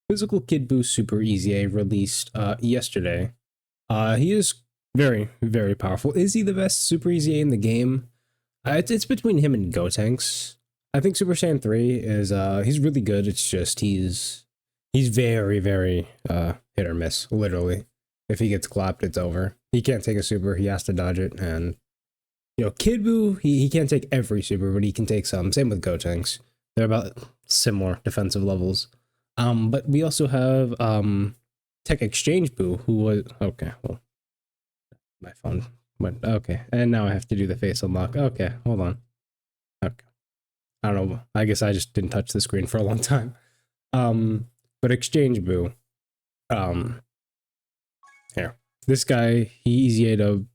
Physical Kid Buu Super EZA released yesterday. He is very, very powerful. Is he the best Super EZA in the game? It's between him and Gotenks. I think Super Saiyan 3 is he's really good. It's just he's very, very hit or miss, literally. If he gets clapped, it's over. He can't take a super, he has to dodge it, and you know, Kid Buu, he can't take every super, but he can take some. Same with Gotenks. They're about similar defensive levels. But we also have TEQ Exchange Buu, who was okay. Well, my phone went okay, and now I have to do the face unlock. Okay, hold on. Okay, I don't know. I guess I just didn't touch the screen for a long time. But Exchange Buu, here, this guy he EZA'd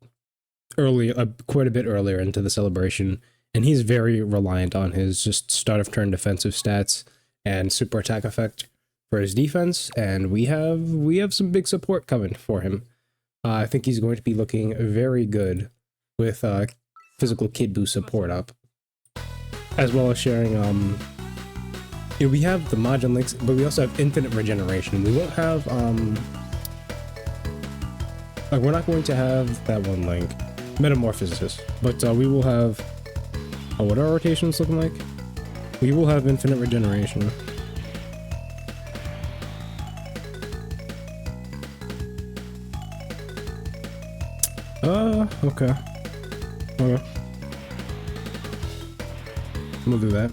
quite a bit earlier into the celebration, and he's very reliant on his just start of turn defensive stats and super attack effect for his defense, and we have some big support coming for him. I think he's going to be looking very good with physical Kid Buu support up, as well as sharing we have the Majin links, but we also have infinite regeneration. We won't have we're not going to have that one link, Metamorphosis, but we will have what are our rotations looking like? We will have infinite regeneration. Okay. Okay. We'll do that.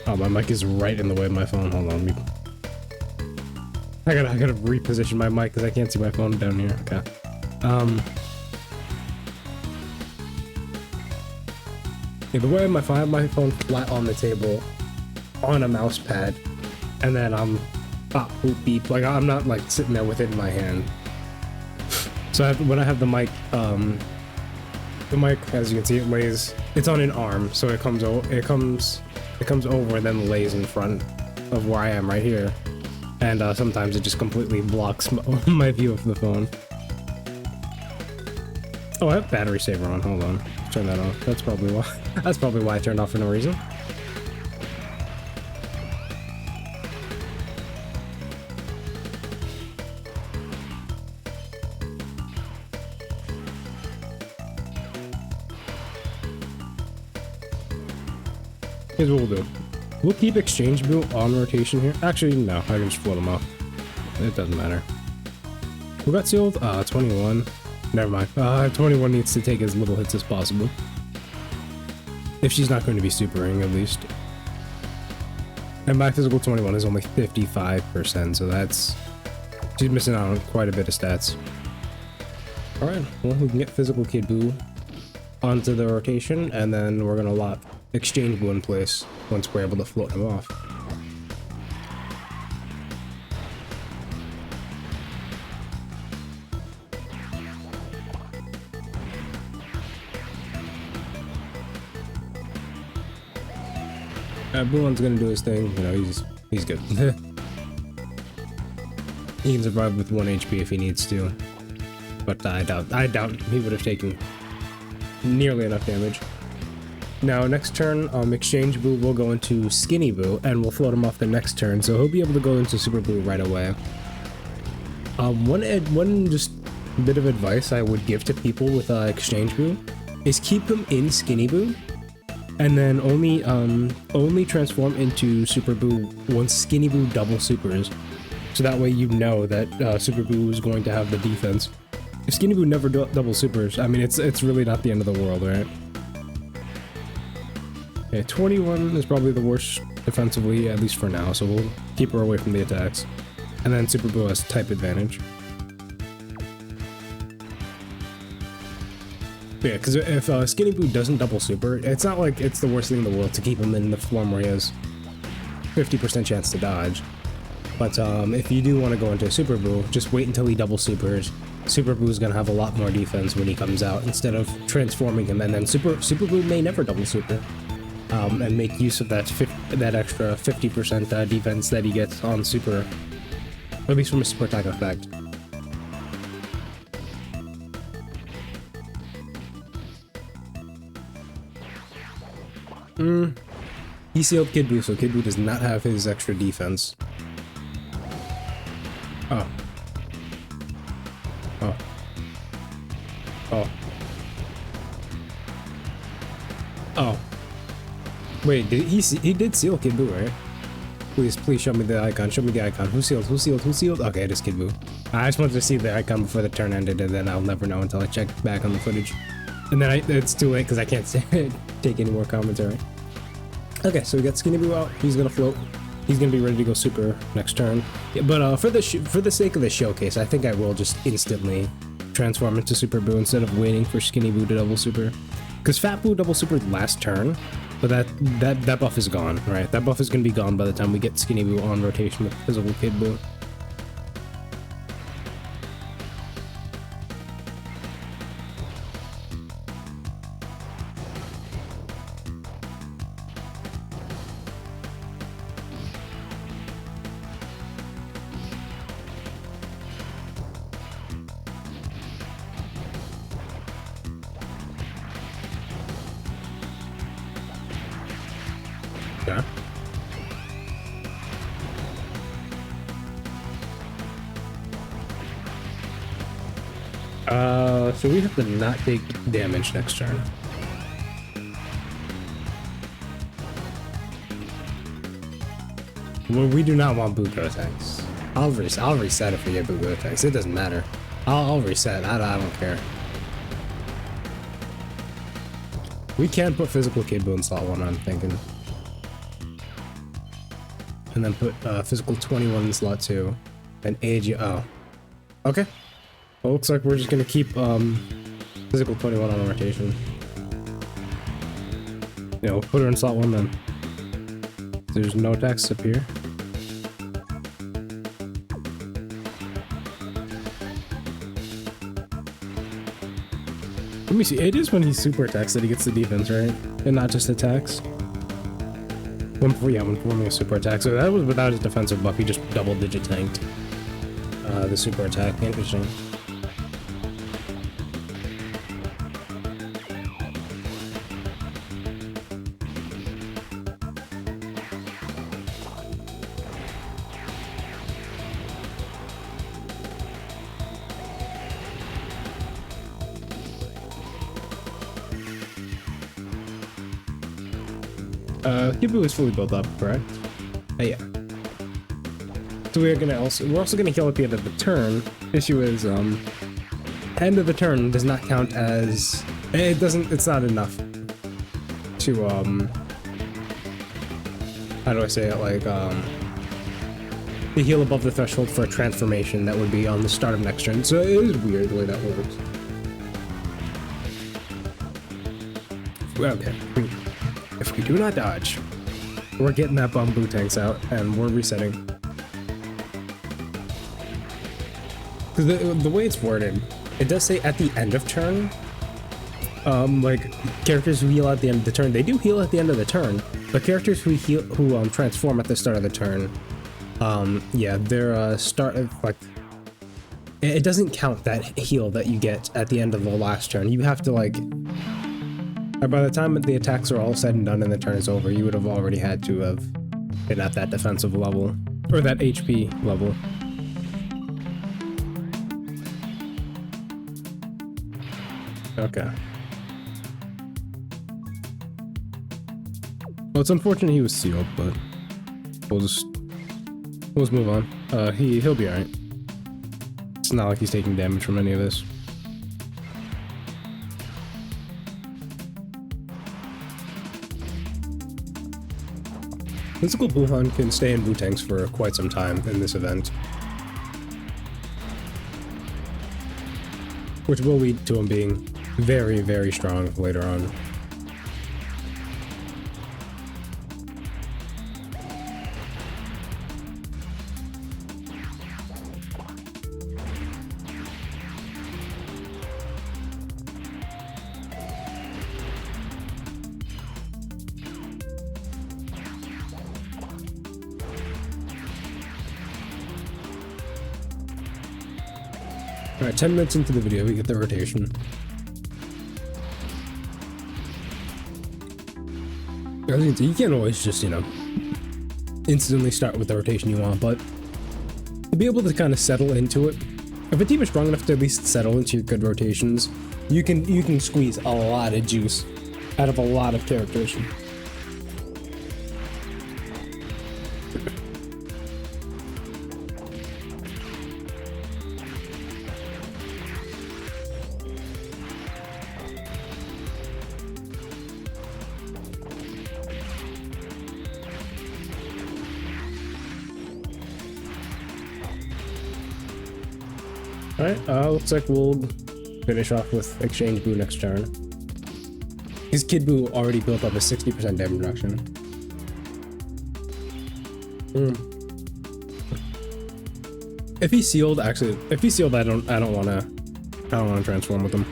Oh, my mic is right in the way of my phone. Hold on. I gotta reposition my mic because I can't see my phone down here. Okay. Yeah, the way I have my phone flat on the table on a mouse pad, and then I'm boop beep, like I'm not like sitting there with it in my hand. So when I have the mic, as you can see, it's on an arm, so it comes over and then lays in front of where I am right here, and sometimes it just completely blocks my view of the phone. Oh, I have battery saver on. Hold on, turn that off. That's probably why I turned off for no reason. Here's what we'll do. We'll keep Exchange Buu on rotation here. Actually, no, I can just float him off. It doesn't matter. Who got sealed? 21. Never mind. 21 needs to take as little hits as possible. If she's not going to be supering, at least. And my physical 21 is only 55%, so she's missing out on quite a bit of stats. Alright, well, we can get physical Kid Buu onto the rotation, and then we're gonna lock Exchange Buu in place once we're able to float him off. Buon's gonna do his thing, you know, he's good. He can survive with 1 HP if he needs to, but I doubt he would have taken nearly enough damage. Now, next turn, Exchange Buu will go into Skinny Buu, and we'll float him off the next turn, so he'll be able to go into Super Buu right away. One just bit of advice I would give to people with Exchange Buu is keep him in Skinny Buu, and then only transform into Super Buu once Skinny Buu double supers, so that way you know that Super Buu is going to have the defense. If Skinny Buu never double supers, I mean, it's really not the end of the world, right? Okay, 21 is probably the worst defensively, at least for now, so we'll keep her away from the attacks. And then Super Buu has type advantage. But yeah, because if Skinny Buu doesn't double super, it's not like it's the worst thing in the world to keep him in the form where he has 50% chance to dodge. But if you do want to go into Super Buu, just wait until he double supers. Super Buu is going to have a lot more defense when he comes out, instead of transforming him, and then Super Buu may never double super. And make use of that extra 50% defense that he gets on super, at least from a super attack effect. He sealed Kid Buu, so Kid Buu does not have his extra defense. Oh. Oh. Oh. Oh. Wait, he did seal Kid Buu, right? Please show me the icon. Show me the icon. Who sealed? Who sealed? Who sealed? Okay, it is Kid Buu. I just wanted to see the icon before the turn ended, and then I'll never know until I check back on the footage. And then it's too late because I can't take any more commentary. Okay, so we got Skinny Buu out. He's gonna float. He's gonna be ready to go super next turn. Yeah, but for the sake of the showcase, I think I will just instantly transform into Super Buu instead of waiting for Skinny Buu to double super. Because Fat Buu double super last turn, but that buff is gone, right? That buff is gonna be gone by the time we get Skinny Buu on rotation with Physical Kid Buu. Okay. So we have to not take damage next turn. Well, we do not want Buu attacks. I'll reset it for your Buu attacks. It doesn't matter. I'll reset. I don't care. We can put Physical Kid Buu in slot 1, I'm thinking. And then put Physical 21 in slot 2. And age. Oh. Okay. Well, looks like we're just gonna keep Physical 21 on rotation. Yeah, we'll put her in slot 1 then. There's no attacks up here. Let me see. It is when he super attacks that he gets the defense, right? And not just attacks. When performing a super attack. So that was without his defensive buff. He just double-digit tanked the super attack. Interesting. Kid Buu is fully built up, correct? Yeah. So we're also gonna heal at the end of the turn. Issue is end of the turn does not count as it's not enough to how do I say it, like to heal above the threshold for a transformation that would be on the start of next turn. So it is weird the way that works. Okay. If we do not dodge, we're getting that Buu tanks out and we're resetting. Because the way it's worded, it does say at the end of turn. Like characters who heal at the end of the turn, they do heal at the end of the turn. But characters who transform at the start of the turn, yeah, their start of like it doesn't count that heal that you get at the end of the last turn. You have to like. By the time the attacks are all said and done and the turn is over, you would have already had to have been at that defensive level, or that HP level. Okay. Well, it's unfortunate he was sealed, but we'll just move on. He'll be alright. It's not like he's taking damage from any of this. Physical Buuhan can stay in Buu tanks for quite some time in this event, which will lead to him being very, very strong later on. Alright, 10 minutes into the video, we get the rotation. You can't always just, instantly start with the rotation you want, but to be able to kind of settle into it. If a team is strong enough to at least settle into your good rotations, you can squeeze a lot of juice out of a lot of characters. Alright, looks like we'll finish off with Exchange Boo next turn. His Kid Boo already built up a 60% damage reduction. If he's sealed, actually, if he's sealed, I don't wanna transform with him.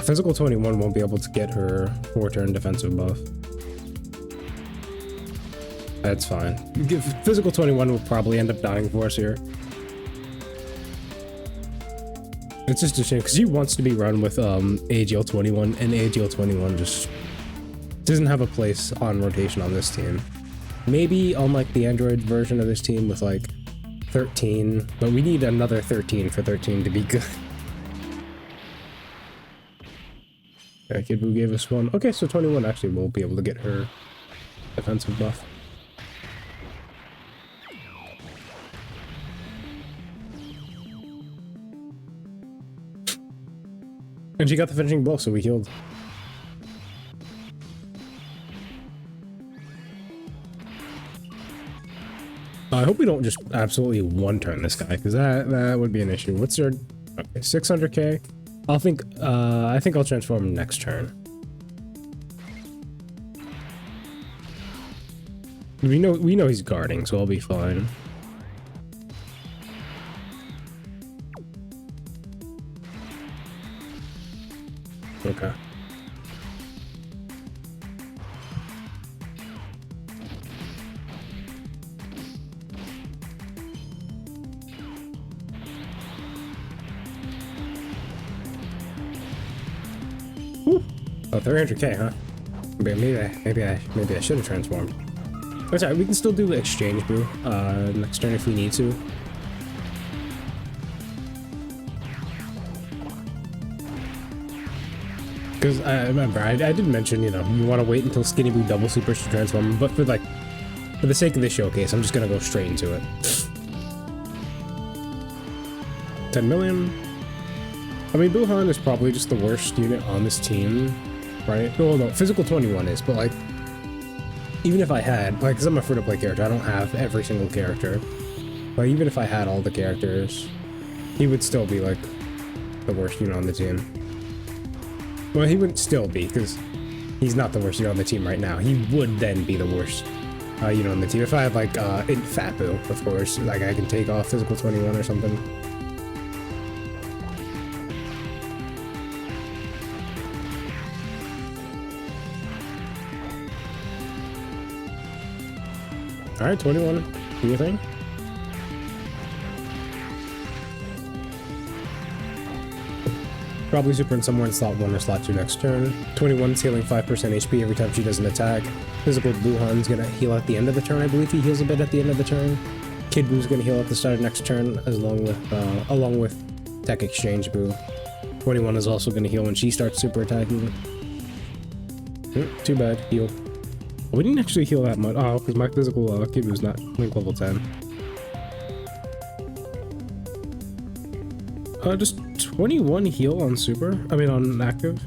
Physical 21 won't be able to get her 4-turn defensive buff. That's fine. Physical 21 will probably end up dying for us here. It's just a shame because he wants to be run with AGL 21, and AGL 21 just doesn't have a place on rotation on this team. Maybe on like the Android version of this team with like 13, but we need another 13 for 13 to be good. Yeah, Kid Boo gave us one. Okay, so 21 actually will be able to get her defensive buff. And she got the finishing blow, so we healed. I hope we don't just absolutely one-turn this guy, because that would be an issue. What's your... Okay, 600k. I think I'll transform him next turn. We know he's guarding, so I'll be fine. Okay. Whew. Oh, 300k, huh? Maybe I should have transformed. That's alright, we can still do Exchange Boo next turn if we need to. Because I remember, I did mention, you know, you want to wait until Skinny Boo double supers to transform him, but for the sake of this showcase, I'm just gonna go straight into it. 10 million. I mean, Buhan is probably just the worst unit on this team, right? Well, no, physical 21 is, but like, even if I had, like, because I'm a free-to-play character, I don't have every single character. But even if I had all the characters, he would still be like the worst unit on the team. Well, he wouldn't still be, because he's not the worst unit on the team right now. He would then be the worst unit on the team. If I had, like, Fat Boo, of course, like, I can take off physical 21 or something. Alright, 21. Do your thing. Probably super in somewhere in slot 1 or slot 2 next turn. 21 is healing 5% HP every time she does an attack. Physical Buhan's gonna heal at the end of the turn. I believe he heals a bit at the end of the turn. Kid Boo's gonna heal at the start of next turn, along with TEQ Exchange Boo. 21 is also gonna heal when she starts super attacking. Too bad, heal. We didn't actually heal that much. Oh, because my physical Kid Boo's not link level 10. Just 21 heal on super? I mean, on active?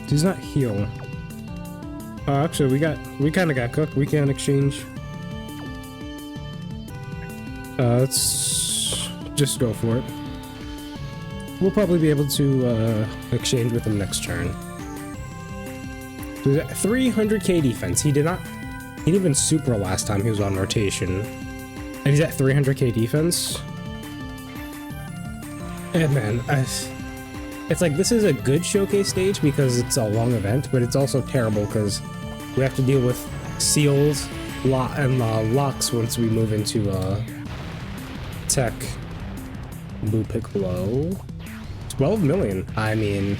Does not heal. Actually, we kind of got cooked. We can't exchange. Let's just go for it. We'll probably be able to exchange with him next turn. So 300k defense. He didn't even super last time he was on rotation. And he's at 300k defense. And man, it's like, this is a good showcase stage because it's a long event, but it's also terrible because we have to deal with seals and locks once we move into TEQ. Boo Piccolo. 12 million. I mean,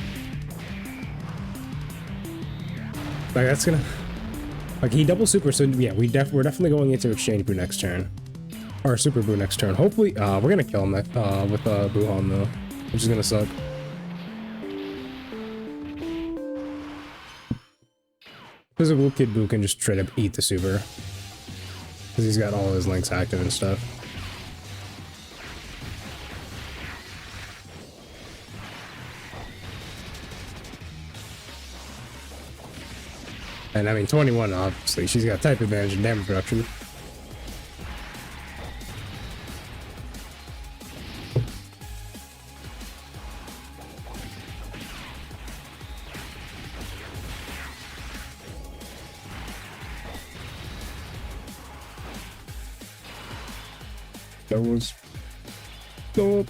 Like that's gonna, like he double super. So yeah, we're definitely going into exchange boo next turn, or super boo next turn. Hopefully, we're gonna kill him with Buhan though, which is gonna suck. Physical Kid Buu can just straight up eat the super because he's got all his links active and stuff. And I mean, 21, obviously, she's got type advantage and damage reduction. That was dope.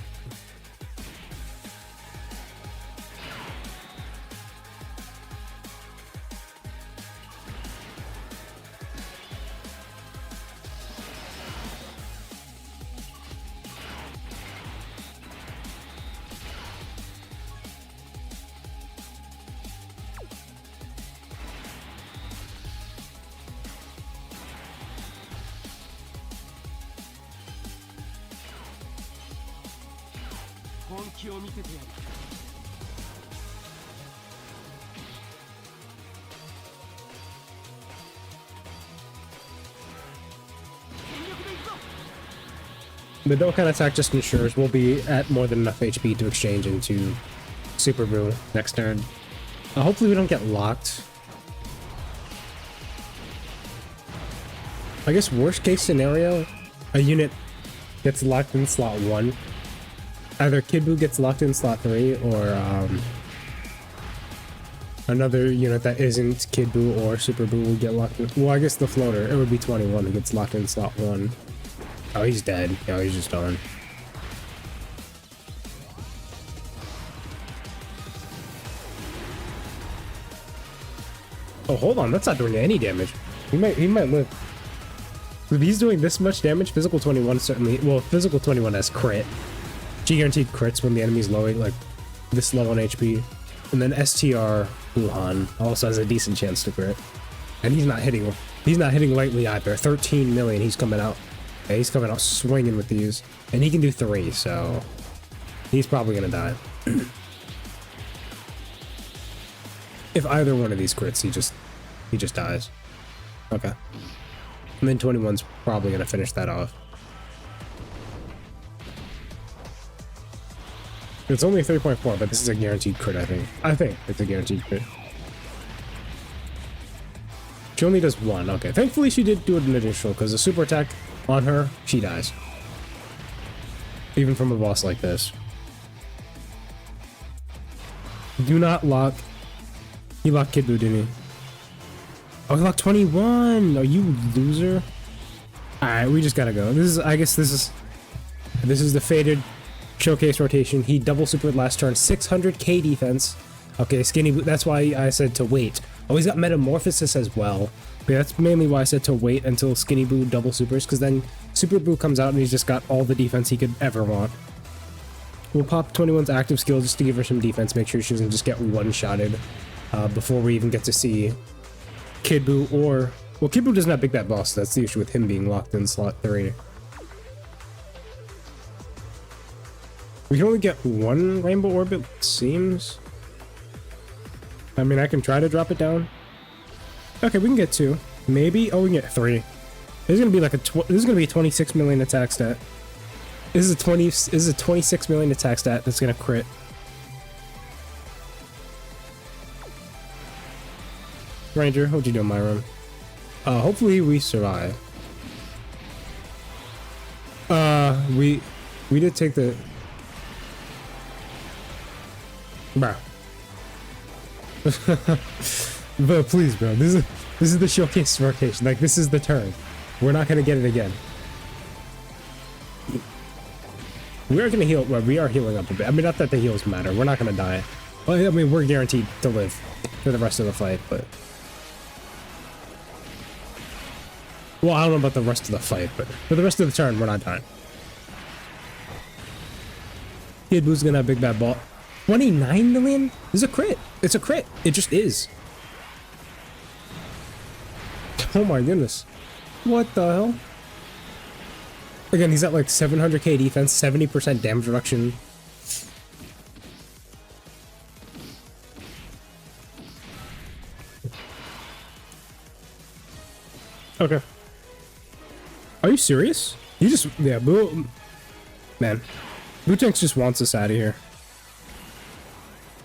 The Dokkan attack just ensures we'll be at more than enough HP to exchange into Super Buu next turn. Hopefully we don't get locked. I guess worst case scenario, a unit gets locked in slot 1. Either Kid Buu gets locked in slot 3 or another unit that isn't Kid Buu or Super Buu will get locked in. Well, I guess the floater, it would be 21 who gets locked in slot 1. Oh, he's dead. Yeah, he's just done. Oh, hold on. That's not doing any damage. He might live. If he's doing this much damage, physical 21 certainly. Well, physical 21 has crit. She guaranteed crits when the enemy's low, like this low on HP. And then STR Wuhan also has a decent chance to crit. And he's not hitting. He's not hitting lightly either. 13 million. He's coming out. Yeah, he's coming out swinging with these, and he can do 3, so he's probably gonna die. If either one of these crits, he just dies. Okay, and then 21's probably gonna finish that off. It's only 3.4, but this is a guaranteed crit. I think it's a guaranteed crit. She only does 1. Okay, thankfully she did do an additional because the super attack on her, she dies. Even from a boss like this. Do not lock. He locked Kid Buu, didn't he? Oh, he locked 21. Are you loser? Alright, we just gotta go. I guess this is the fated showcase rotation. He double supered last turn, 600k defense. Okay, Skinny Buu, that's why I said to wait. Oh, he's got Metamorphosis as well. But yeah, that's mainly why I said to wait until Skinny Buu double supers, because then Super Buu comes out and he's just got all the defense he could ever want. We'll pop 21's active skill just to give her some defense, make sure she doesn't just get one-shotted before we even get to see Kid Buu or... Well, Kid Buu doesn't have Big Bad Boss, so that's the issue with him being locked in slot 3. We can only get 1 Rainbow Orbit, it seems. I mean, I can try to drop it down. Okay, we can get 2. Maybe. Oh, we can get 3. This is gonna be like this is gonna be a 26 million attack stat. This is a 26 million attack stat that's gonna crit. Ranger, what'd you do in my room? Hopefully we survive. We did take the... Bro. But please, bro, this is the showcase rotation. Like, this is the turn. We're not gonna get it again. We are gonna heal. Well, we are healing up a bit. I mean, not that the heals matter. We're not gonna die. Well, I mean, we're guaranteed to live for the rest of the fight, but... Well, I don't know about the rest of the fight, but for the rest of the turn, we're not dying. Kid Buu's gonna have Big Bad Ball. 29 million? This is a crit. It's a crit. It just is. Oh my goodness. What the hell? Again, he's at like 700k defense, 70% damage reduction. Okay. Are you serious? You just, yeah, Boo, man. Bootanks just wants us out of here.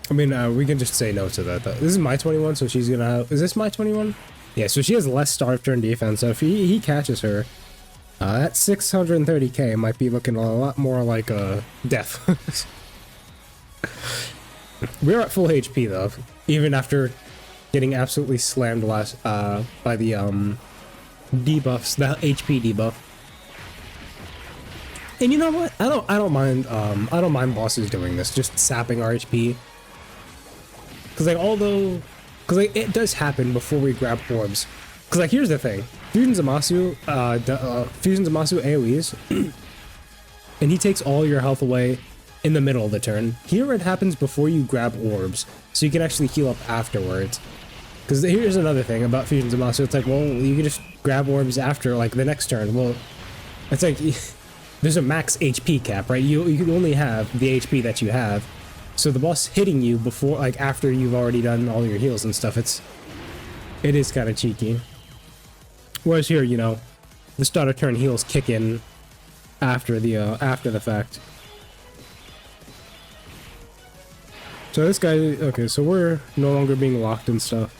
I mean, we can just say no to that. This is my 21, so she's gonna have, is this my 21? Yeah, so she has less start turn defense, so if he catches her, that 630k might be looking a lot more like death. We're at full HP though, even after getting absolutely slammed last by the debuffs, the HP debuff. And you know what? I don't mind bosses doing this, just sapping our HP. Cause like like it does happen before we grab orbs. Cause like here's the thing, Fusion Zamasu AoEs, and he takes all your health away in the middle of the turn. Here it happens before you grab orbs, so you can actually heal up afterwards. Cause here's another thing about Fusion Zamasu, it's like, well, you can just grab orbs after like the next turn. Well, it's like there's a max HP cap, right? You can only have the HP that you have. So the boss hitting you before, like after you've already done all your heals and stuff, it is kind of cheeky. Whereas here, you know, the start of turn heals kick in after the fact. So this guy, okay, so we're no longer being locked and stuff.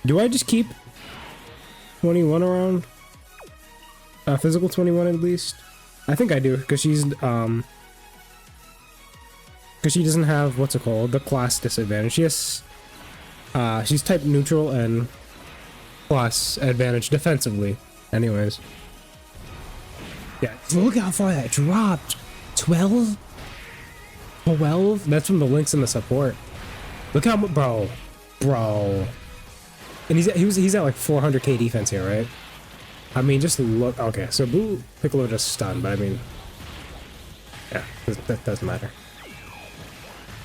Do I just keep 21 around? Physical 21 at least? I think I do, because she's, because she doesn't have, what's it called, the class disadvantage. She has, she's type neutral and class advantage defensively. Anyways. Yeah, look how far that dropped. 12? 12? That's from the links in the support. Look how much, bro. And he's at like 400k defense here, right? I mean, just look. Okay, so Boo Piccolo just stunned, but I mean, yeah, that doesn't matter.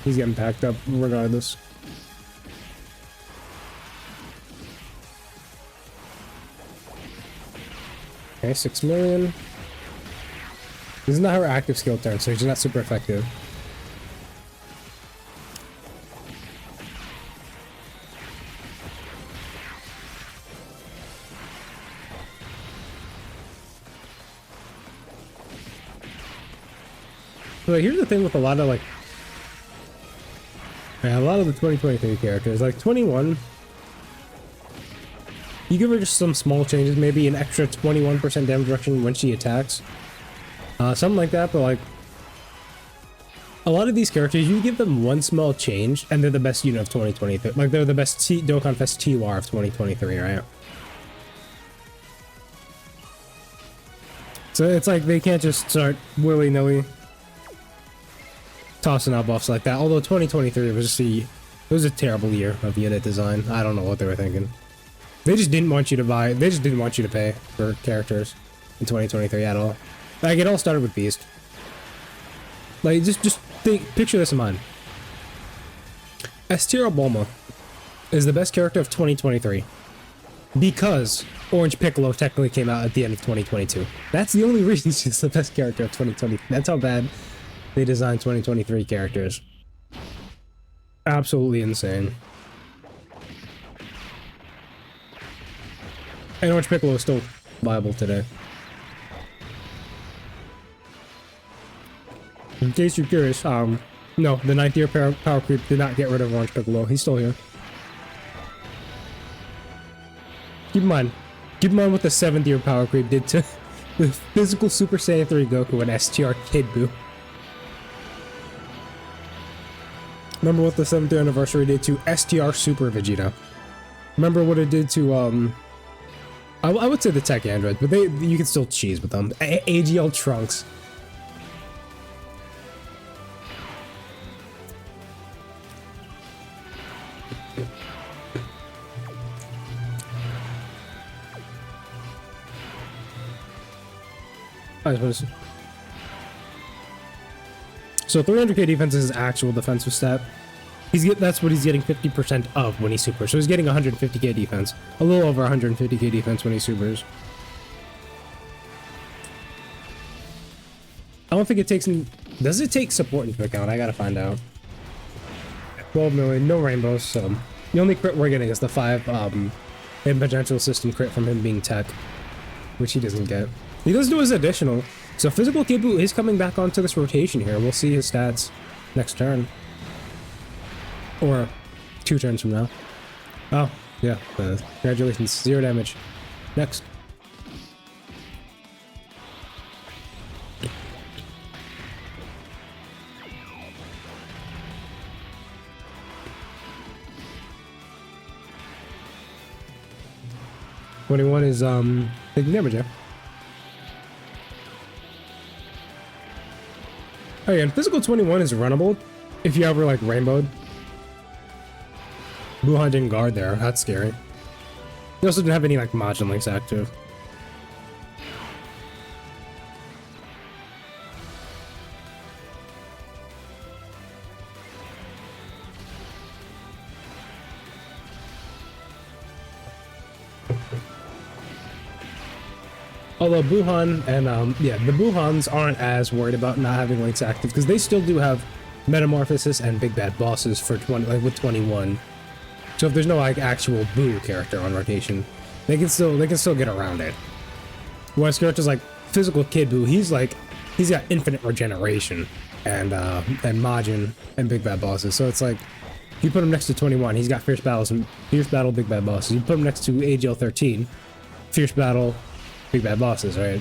He's getting packed up regardless. Okay, 6 million. This is not her active skill turn, so she's not super effective. So here's the thing with a lot of a lot of the 2023 characters, like 21, you give her just some small changes, maybe an extra 21% damage reduction when she attacks, something like that. But like a lot of these characters, you give them one small change and they're the best unit of 2023. Like they're the best Dokkan Fest TUR of 2023, right? So it's like they can't just start willy-nilly tossing out buffs like that. Although 2023 was just it was a terrible year of unit design. I don't know what they were thinking. They just didn't want you to buy. They just didn't want you to pay for characters in 2023 at all. Like it all started with Beast. Like just picture this in mind. S-tier Bulma is the best character of 2023 because Orange Piccolo technically came out at the end of 2022. That's the only reason she's the best character of 2020. That's how bad they designed 2023 characters. Absolutely insane. And Orange Piccolo is still viable today. In case you're curious, no, the 9th year power creep did not get rid of Orange Piccolo. He's still here. Keep in mind what the 7th year power creep did to the physical Super Saiyan 3 Goku and STR Kid Buu. Remember what the 7th year anniversary did to STR Super Vegeta. Remember what it did to, I would say the TEQ androids, but you can still cheese with them. AGL Trunks. So 300k defense is his actual defensive stat. That's what he's getting 50% of when he supers. So he's getting 150k defense. A little over 150k defense when he supers. I don't think it takes... Does it take support into account? I gotta find out. 12 million, no rainbows, so... The only crit we're getting is the 5 in potential system crit from him being TEQ, which he doesn't get. He does do his additional. So physical Kibu is coming back onto this rotation here. We'll see his stats next turn. Or 2 turns from now. Oh, yeah. Congratulations. 0 damage. Next. $21 is big damage, yeah. Oh yeah, and physical 21 is runnable if you ever like rainbowed. Buhan didn't guard there, that's scary. He also didn't have any like Majin links active. Although Buhan and yeah, the Buhans aren't as worried about not having links active because they still do have Metamorphosis and Big Bad Bosses for 20, like with 21. So if there's no like actual Boo character on rotation, they can still get around it. Whereas characters like Physical Kid Boo, he's got infinite regeneration and Majin and Big Bad Bosses. So it's like if you put him next to 21, he's got Fierce Battle, Big Bad Bosses. You put him next to AGL 13, Fierce Battle, Big Bad Bosses, right?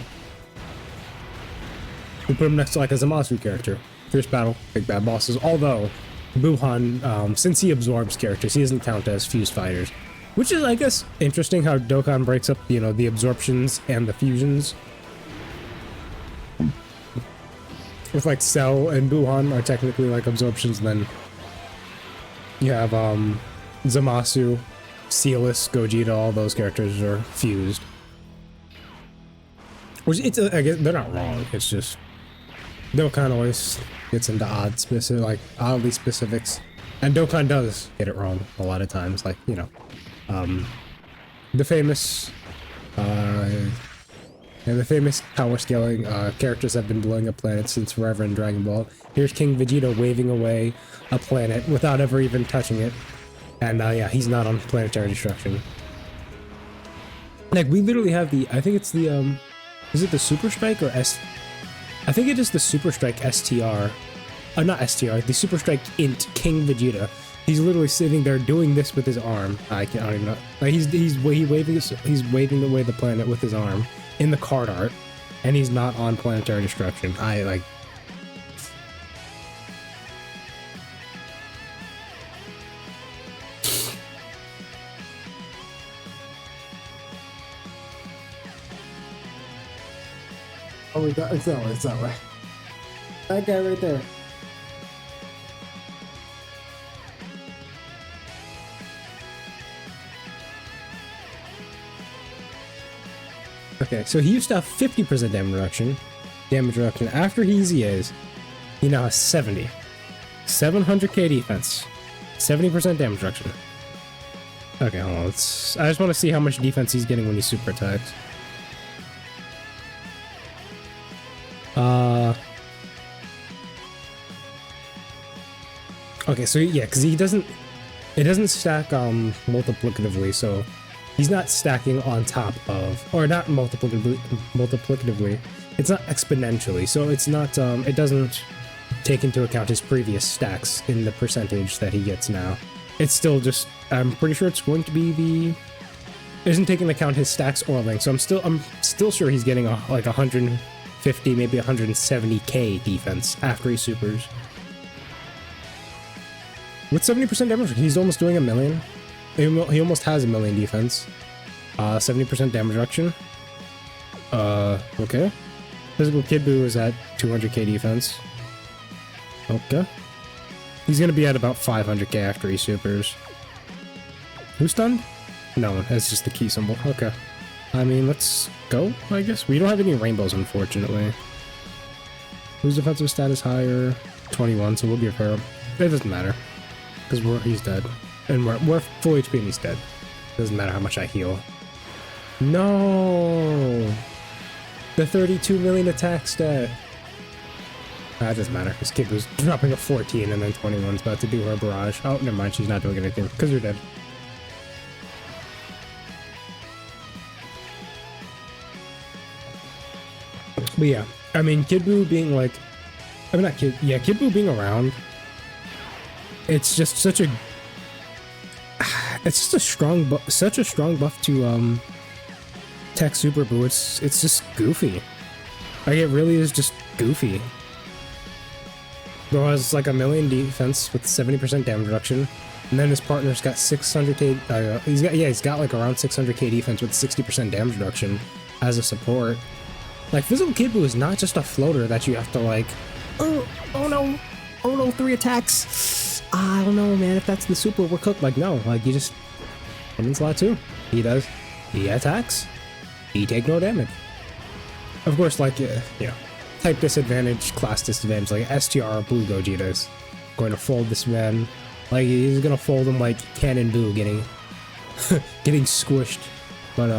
You put him next to like a Zamasu character, Fierce Battle, Big Bad Bosses. Although Buhan, since he absorbs characters, he doesn't count as fused fighters, which is, I guess, interesting how Dokkan breaks up, you know, the absorptions and the fusions. If like Cell and Buhan are technically like absorptions, then you have Zamasu, Sealus, Gogeta, all those characters are fused. Which I guess they're not wrong. It's just Dokkan always gets into oddly specifics, and Dokkan does get it wrong a lot of times. Like, you know, the famous power scaling characters have been blowing up planets since forever in Dragon Ball. Here's King Vegeta waving away a planet without ever even touching it, and yeah, he's not on planetary destruction. Like, we literally have I think it's the is it the Super Strike or I think it is the Super Strike STR. Not STR, the Super Strike Int King Vegeta. He's literally sitting there doing this with his arm. I don't even know. Like he's waving away the planet with his arm in the card art, and he's not on planetary destruction. Oh, it's that way, it's that way. That guy right there. Okay, so he used to have 50% damage reduction. After he EZAs, he now has 70. 700k defense. 70% damage reduction. Okay, hold on. I just want to see how much defense he's getting when he super attacks. Okay, so yeah, because it doesn't stack multiplicatively, so he's not stacking on top of, or not multiplicatively, it's not exponentially, so it's not, it doesn't take into account his previous stacks in the percentage that he gets now. It's still just, I'm pretty sure it's going to be it isn't taking into account his stacks or length, so I'm still sure he's getting like 150, maybe 170k defense after he supers. With 70% damage, he's almost doing 1 million. He almost has 1 million defense. 70% damage reduction. Okay. Physical Kid Buu is at 200k defense. Okay. He's gonna be at about 500k after he supers. Who's stunned? No one. That's just the key symbol. Okay. I mean, let's go, I guess. We don't have any rainbows, unfortunately. Whose defensive stat is higher? 21, so we'll give her. It doesn't matter. Because he's dead. And we're full HP and he's dead. Doesn't matter how much I heal. No! The 32 million attack stat. That doesn't matter, because Kid was dropping a 14 and then 21's about to do her barrage. Oh, never mind, she's not doing anything, because you're dead. But yeah, I mean, Kid Buu being like... I mean, not Kid... Yeah, Kid Buu being around... It's just such a... It's just a strong buff... Such a strong buff to, TEQ Super Buu. It's just goofy. Like, it really is just goofy. Bro has like a million defense with 70% damage reduction, and then his partner's got 600k. He's got like around 600k defense with 60% damage reduction as a support. Like, physical Kid Buu is not just a floater that you have to like, oh no, 3 attacks. I don't know, man. If that's the super, we're cooked. Like, no, like you just him in slot 2. He attacks. He take no damage. Of course, like type disadvantage, class disadvantage, like STR Blue Gogeta is going to fold this man. Like, he's gonna fold him like Cannon Buu getting squished. But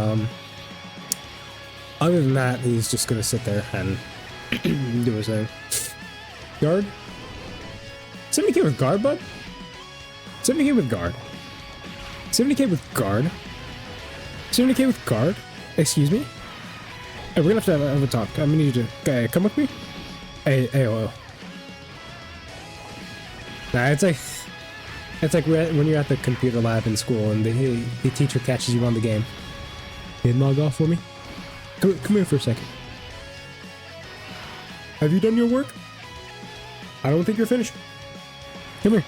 other than that, he's just gonna sit there and do his thing. Guard? 70k with guard, bud? 70k with guard. 70k with guard? 70k with guard? Excuse me? Hey, we're gonna have a talk. I'm gonna need you to come with me. Hey, oh. Nah, it's like when you're at the computer lab in school and the teacher catches you on the game. Hey, log off for me. Come here for a second. Have you done your work? I don't think you're finished. Come here.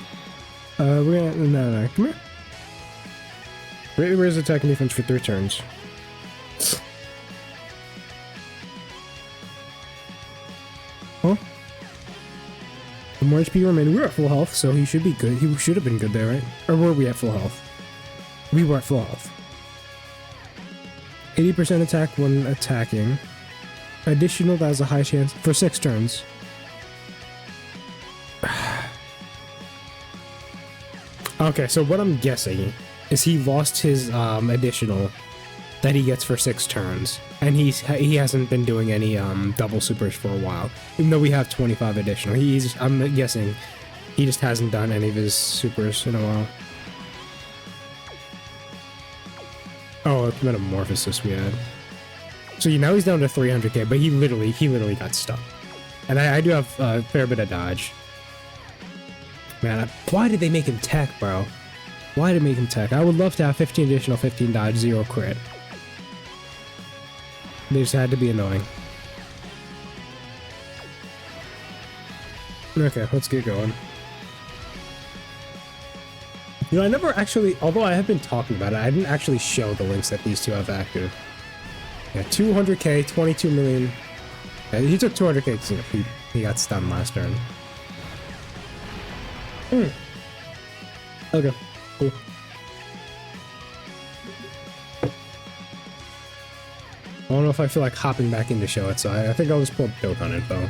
We're gonna no. Come here. Where's the attack and defense for 3 turns? Huh? The more HP remaining. We were at full health, so he should be good. He should have been good there, right? Or were we at full health? We were at full health. 80% attack when attacking. Additional, that has a high chance for 6 turns. Okay, so what I'm guessing is he lost his additional that he gets for 6 turns, and he hasn't been doing any double supers for a while, even though we have 25 additional. I'm guessing he just hasn't done any of his supers in a while. Oh, it's Metamorphosis we had. So now he's down to 300k, but he literally got stuck. And I do have a fair bit of dodge. Man, why did they make him tech, bro? Why did they make him tech? I would love to have 15 additional, 15 dodge, 0 crit. They just had to be annoying. Okay, let's get going. You know, I never actually, although I have been talking about it, I didn't actually show the links that these two have active. Yeah, 200k, 22 million. Yeah, he took 200k because he got stunned last turn. Okay, cool. I don't know if I feel like hopping back in to show it, so I think I'll just pull up Dokkan info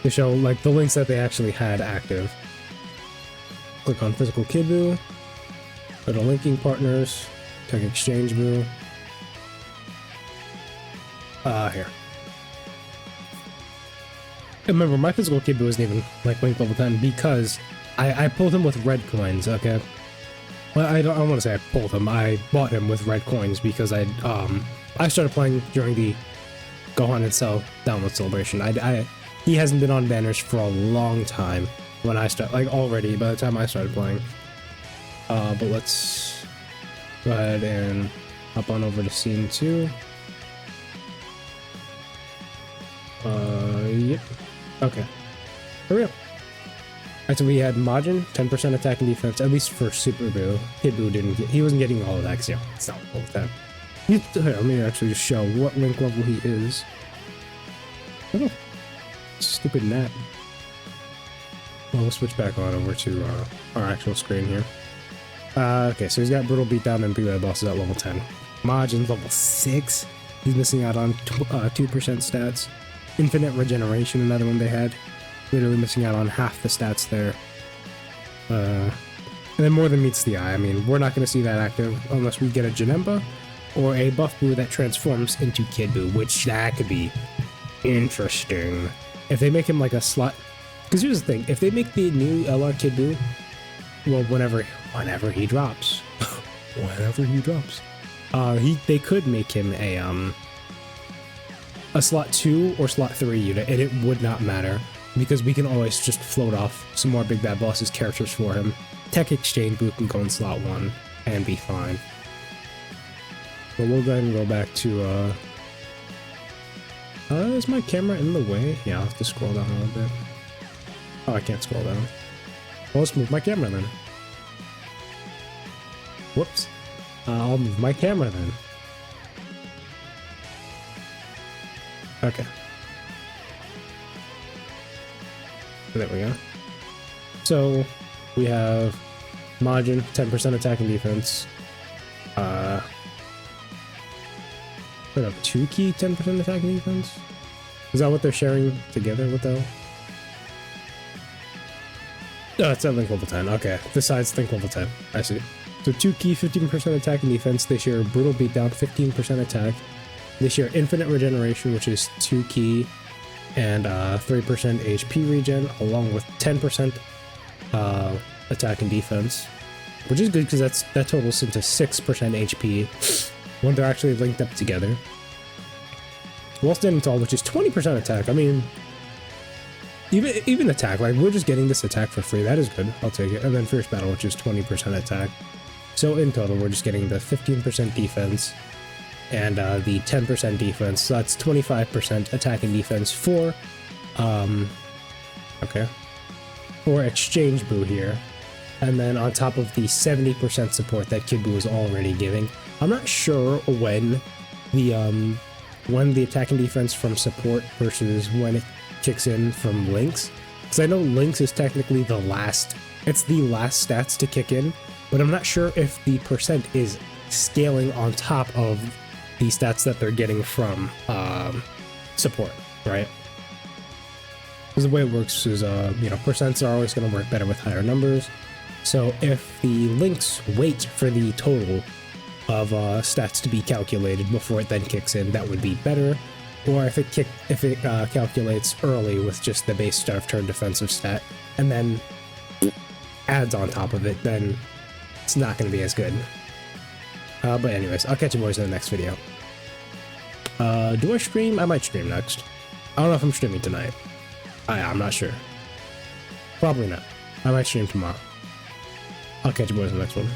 to show like the links that they actually had active. Click on Physical Kid Buu, go to Linking Partners, TEQ Exchange Buu. Here. Remember, my Physical Kid Buu isn't even like linked level 10 because I pulled him with red coins. Okay. Well, I don't want to say I pulled him. I bought him with red coins because I started playing during the Gohan and Cell download celebration. He hasn't been on banners for a long time when I start, like already by the time I started playing. But let's go ahead and hop on over to scene 2. Yep. Okay. Here we go. Alright, so we had Majin, 10% attack and defense, at least for Super Buu. Kid Buu he wasn't getting all of that, because, it's not all of that. Here, let me actually just show what link level he is. Oh, stupid net. Well, we'll switch back on over to our actual screen here. Okay, so he's got Brutal Beatdown and Big Bad Bosses at level 10. Majin's level 6. He's missing out on 2% stats. Infinite Regeneration, another one they had. Literally missing out on half the stats there. And then more than meets the eye. I mean, we're not going to see that active unless we get a Janemba or a buff Boo that transforms into Kid Boo, which that could be interesting. If they make him like a slot... Because here's the thing, if they make the new LR Kid Boo, well, whenever he drops, they could make him a slot 2 or slot 3 unit, and it would not matter, because we can always just float off some more Big Bad Bosses characters for him. Tech Exchange Boo can go in slot 1 and be fine. But we'll go ahead and go back to, is my camera in the way? Yeah, I'll have to scroll down a little bit. Oh, I can't scroll down. Well, let's move my camera then. Whoops. I'll move my camera then. Okay. There we go. So, we have Majin, 10% attack and defense. We have 2 key, 10% attack and defense? Is that what they're sharing together? What the hell? Oh, it's at Link level 10. Okay, this side's Link level 10. I see. So 2 key, 15% attack and defense. They share Brutal Beatdown, 15% attack. They share Infinite Regeneration, which is 2 key and 3% HP regen, along with 10% attack and defense, which is good because that totals into 6% HP when they're actually linked up together. Wall Standing Tall, which is 20% attack. I mean, even attack, like, we're just getting this attack for free. That is good. I'll take it. And then Fierce Battle, which is 20% attack. So in total, we're just getting the 15% defense and the 10% defense. So that's 25% attack and defense for, for Exchange Boo here. And then on top of the 70% support that Kid Boo is already giving. I'm not sure when the attack and defense from support versus when it kicks in from Lynx, because I know Lynx is technically the last stats to kick in, but I'm not sure if the percent is scaling on top of the stats that they're getting from support, right? Because the way it works is, percents are always going to work better with higher numbers. So if the links wait for the total of stats to be calculated before it then kicks in, that would be better. Or if it calculates early with just the base start of turn defensive stat and then adds on top of it, then it's not going to be as good. But anyways, I'll catch you boys in the next video. Do I stream? I might stream next. I don't know if I'm streaming tonight. I'm not sure. Probably not. I might stream tomorrow. I'll catch you boys in the next one.